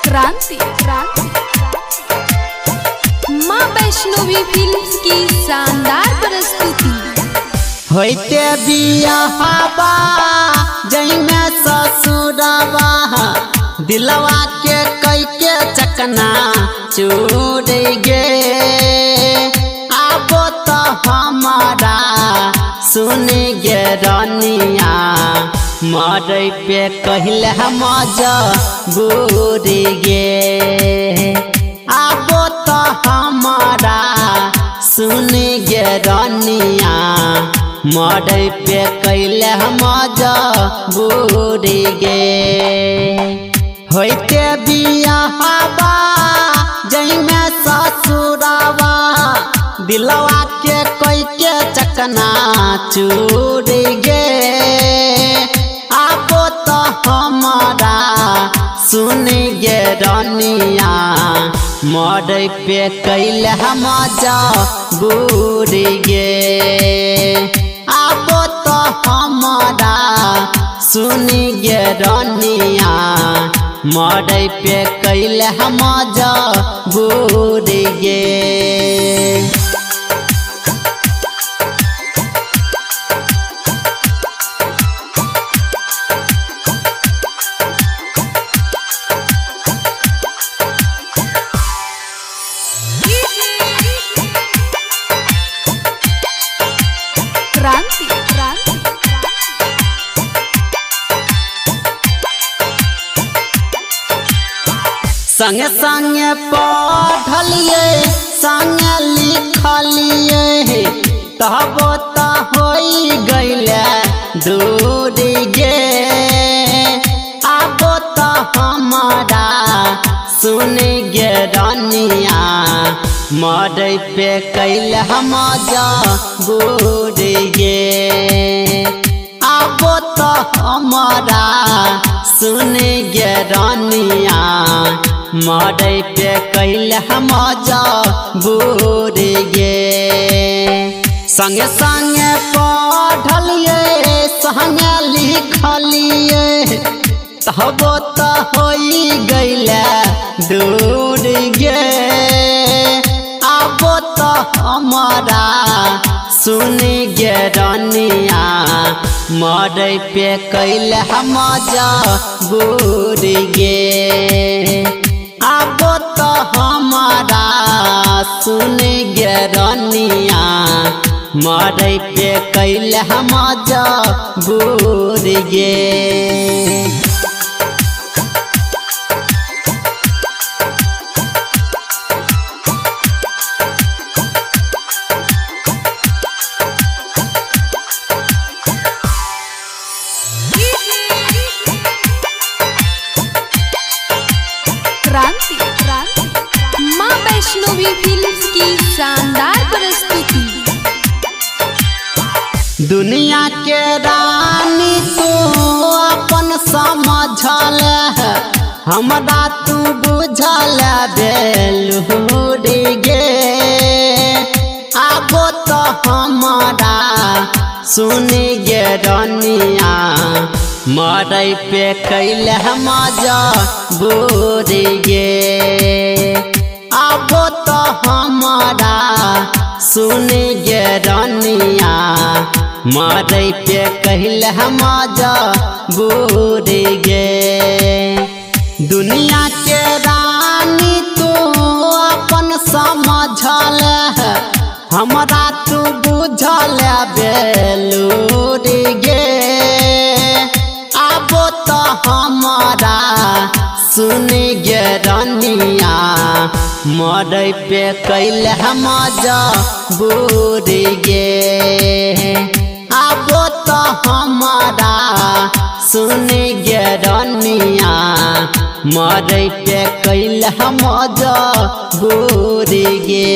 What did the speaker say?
क्रांति माँ वैष्णवी फिल्म्स की शानदार प्रस्तुति। होते बियाहबा जइमे ससुरबा दिलवा के कई के चकना चूर गे। आबो तो हमारा सुन गे रनिया मरे पे कहले हम बूढ़ गे। आबो तो हमारा सुन गे रनिया मरे पे कहले हम बूढ़ गे। होते बियाहबा जइमे ससुरबा दिलवा के कोई के चकना चूर गे। आबो तो हमारा सुन गे रनिया मरे पे कैले हम बूढ़ गे। आबो तो हमारा सुन गे रनिया मरे पे कैले हम बूढ़ गे। क्रांति संगे संगे पढ़लिए संगे लिखलिए तब तो हो गईले दूर गे। आबो तो हमारा सुन गे रनिया मरे पे कैले हम बूढ़ गे। आबो तो हमारा सुन गे रनिया मरे पे कैले हम बूढ़ गे। संगे संगे पढ़लिए संगे लिखलिए तब तो हो गईले दूर गे। आबो तो हमारा सुन गे रनिया मरे पे कैले हम बूढ़ गे। आबो तो हमारा सुन गे रनिया मरे पे कैले हम बूढ़ गे। क्रांति माँ वैष्णवी फिल्म्स की शानदार प्रस्तुति। दुनिया के रानी तू अपन समझल हमरा तू बुझल बेलूर गे। आबो तो हमारा सुन गे रनिया मरे पे कैले हम बूढ़ गे। आबो तो हमारा सुन गे रनिया मरे पे कहले हम बूढ़ गे। दुनिया के रानी तू अपन समझल हमरा तू बुझल बेलूर गे। आबो तो हमारा सुन गे रनिया मरे पे कैले हम बूढ़ गे। आबो तो हमारा सुन गे रनिया मरे पे कैले हम बूढ़ गे।